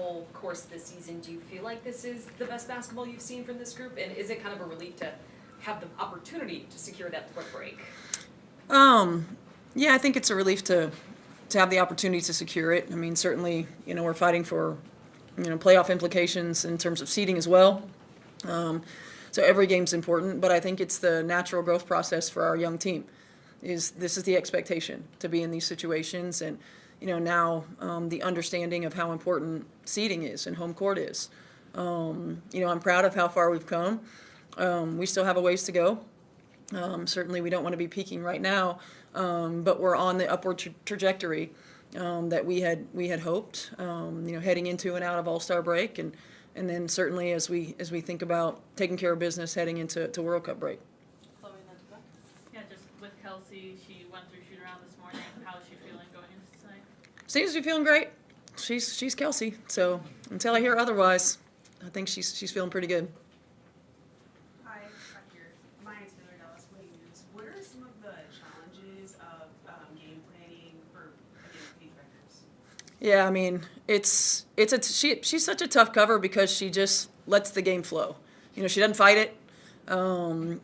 whole course of the season, do you feel like this is the best basketball you've seen from this group? And is it kind of a relief to have the opportunity to secure that foot break? Yeah, I think it's a relief to have the opportunity to secure it. I mean, certainly, we're fighting for, playoff implications in terms of seeding as well. So every game's important, but I think it's the natural growth process for our young team. This is the expectation to be in these situations, and now the understanding of how important seeding is and home court is. I'm proud of how far we've come. We still have a ways to go. Certainly, we don't want to be peaking right now, but we're on the upward trajectory that we had hoped. Heading into and out of All-Star break, and then certainly as we think about taking care of business heading into World Cup break. Yeah, just with Kelsey, she went through shoot around this morning. How is she feeling going into tonight? Seems to be feeling great. She's Kelsey, so until I hear otherwise, I think she's feeling pretty good. Hi, back here. My name's Taylor Dallas Williams. What are some of the challenges of game planning for against these records? Yeah, I mean, she's such a tough cover because she just lets the game flow. She doesn't fight it.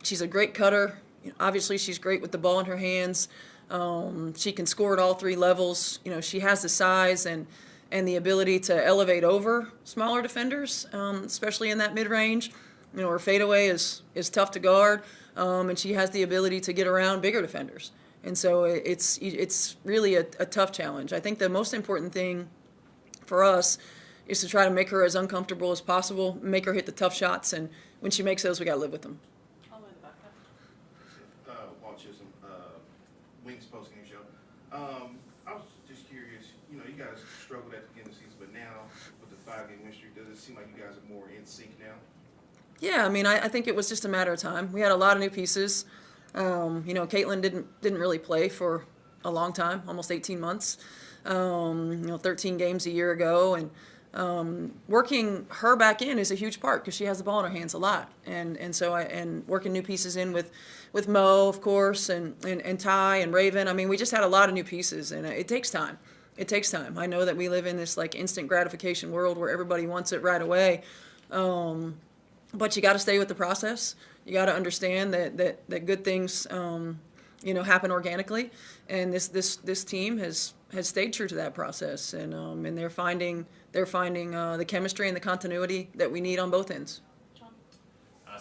She's a great cutter. Obviously, she's great with the ball in her hands. She can score at all three levels. She has the size and the ability to elevate over smaller defenders, especially in that mid-range. Her fadeaway is tough to guard, and she has the ability to get around bigger defenders. And so it's really a tough challenge. I think the most important thing for us is to try to make her as uncomfortable as possible, make her hit the tough shots, and when she makes those, we got to live with them. Walt Chisholm, Wings post-game show. I was just curious, you guys struggled at the beginning of the season, but now with the 5-game win streak, does it seem like you guys are more in sync now? Yeah, I mean, I think it was just a matter of time. We had a lot of new pieces. Caitlin didn't really play for a long time, almost 18 months. 13 games a year ago, and working her back in is a huge part because she has the ball in her hands a lot, and so working new pieces in with Mo, of course, and Ty and Raven. I mean, we just had a lot of new pieces, and it takes time. It takes time. I know that we live in this instant gratification world where everybody wants it right away, but you got to stay with the process. You got to understand that good things happen organically, and this team has stayed true to that process, and they're finding the chemistry and the continuity that we need on both ends.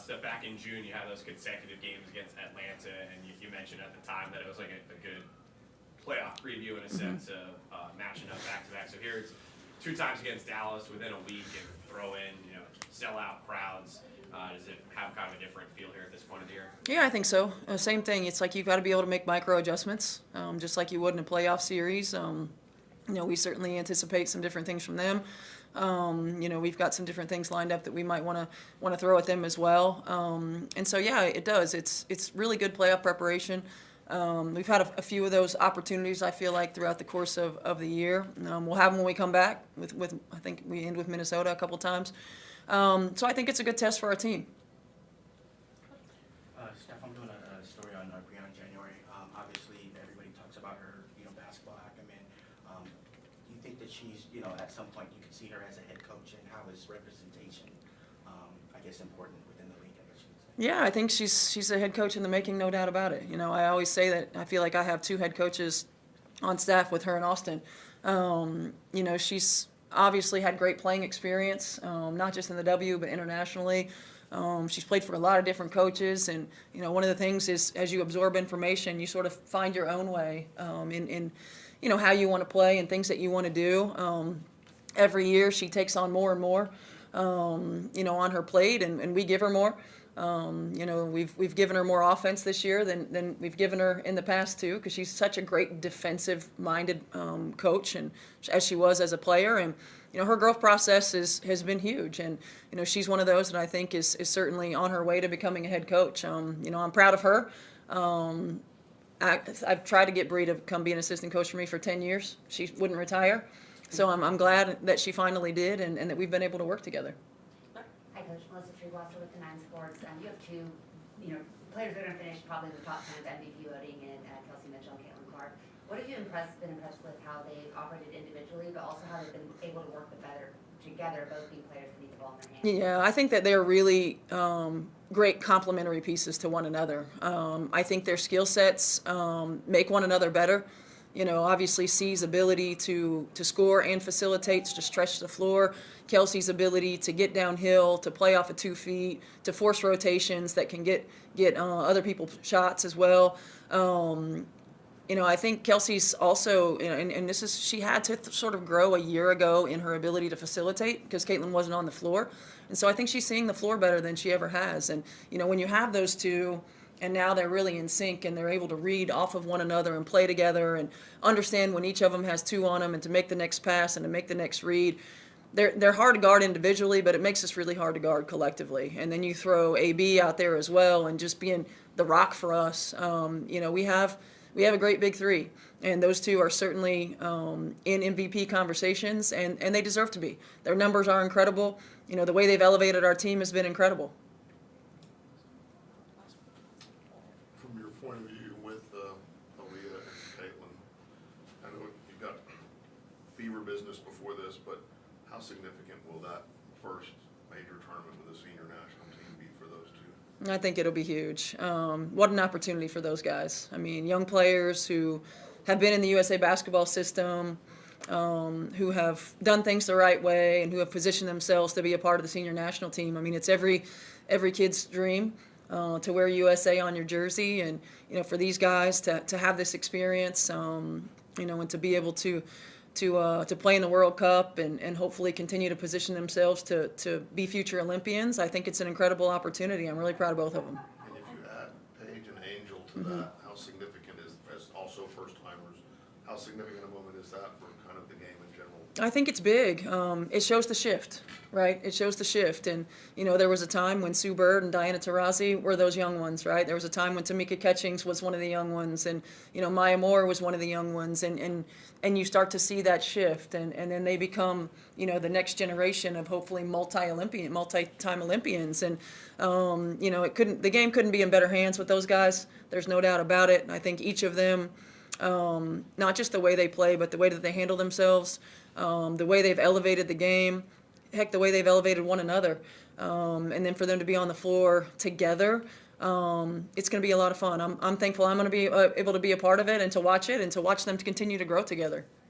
So back in June, you had those consecutive games against Atlanta, and you mentioned at the time that it was like a good playoff preview in a sense of matching up back to back. So here it's 2 times against Dallas within a week, and throw in sellout crowds. Does it have kind of a different feel here at this point of the year? Yeah, I think so. Same thing. It's like you've got to be able to make micro adjustments, just like you would in a playoff series. We certainly anticipate some different things from them. We've got some different things lined up that we might want to throw at them as well. And so, yeah, it does. It's really good playoff preparation. We've had a few of those opportunities, I feel like, throughout the course of the year. We'll have them when we come back. With I think we end with Minnesota a couple times. So I think it's a good test for our team. Steph, I'm doing a story on Brianna January. Obviously, everybody talks about her, basketball acumen. Do you think that she's, at some point you could see her as a head coach, and how is representation, I guess, important within the league, I guess you could say? Yeah, I think she's a head coach in the making, no doubt about it. I always say that I feel like I have 2 head coaches on staff with her in Austin. She's obviously had great playing experience, not just in the W, but internationally. She's played for a lot of different coaches, and one of the things is as you absorb information, you sort of find your own way in how you want to play and things that you want to do. Every year she takes on more and more, on her plate, and we give her more. We've given her more offense this year than we've given her in the past too, because she's such a great defensive-minded coach, and as she was as a player, and her growth process has been huge, and she's one of those that I think is certainly on her way to becoming a head coach. I'm proud of her. I've tried to get Bree to come be an assistant coach for me for 10 years. She wouldn't retire, so I'm glad that she finally did, and that we've been able to work together. Hi, Coach. Melissa Treegwasser with the 9 Sports. You have 2, players that are going to finish probably in the top 10 of MVP voting, in Kelsey Mitchell and Caitlin Clark. What have you been impressed with how they've operated individually, but also how they've been able to work together together both being players that need the ball in their hands. Yeah, I think that they're really great complementary pieces to one another. I think their skill sets make one another better. You know, obviously C's ability to score and facilitate, to stretch the floor. Kelsey's ability to get downhill, to play off of 2 feet, to force rotations that can get other people shots as well. You know, I think Kelsey's also, you know, and this is, she had to sort of grow a year ago in her ability to facilitate because Caitlin wasn't on the floor. And so I think she's seeing the floor better than she ever has. And, you know, when you have those two, and now they're really in sync and they're able to read off of one another and play together and understand when each of them has 2 on them and to make the next pass and to make the next read. They're hard to guard individually, but it makes us really hard to guard collectively. And then you throw AB out there as well and just being the rock for us. You know, we have a great big 3, and those 2 are certainly in MVP conversations, and they deserve to be. Their numbers are incredible. You know, the way they've elevated our team has been incredible. From your point of view with Aaliyah and Caitlin, I know you've got fever business before this, but how significant will that first major tournament with the senior national team be for those 2? I think it'll be huge. What an opportunity for those guys. I mean, young players who have been in the USA basketball system, who have done things the right way and who have positioned themselves to be a part of the senior national team. I mean, it's every kid's dream to wear USA on your jersey, and you know, for these guys to have this experience, you know, and to be able to play in the World Cup and hopefully continue to position themselves to be future Olympians. I think it's an incredible opportunity. I'm really proud of both of them. And if you add Paige and Angel to that, how significant is, as also first-timers, how significant a moment is that for kind of the game in general? I think it's big. It shows the shift, right? It shows the shift. And, you know, there was a time when Sue Bird and Diana Taurasi were those young ones, right? There was a time when Tamika Catchings was one of the young ones. And, you know, Maya Moore was one of the young ones. And you start to see that shift. And then they become, you know, the next generation of hopefully multi-time Olympians. And, you know, the game couldn't be in better hands with those guys. There's no doubt about it. And I think each of them, not just the way they play, but the way that they handle themselves, the way they've elevated the game, heck, the way they've elevated one another. And then for them to be on the floor together, it's going to be a lot of fun. I'm thankful I'm going to be able to be a part of it and to watch them to continue to grow together.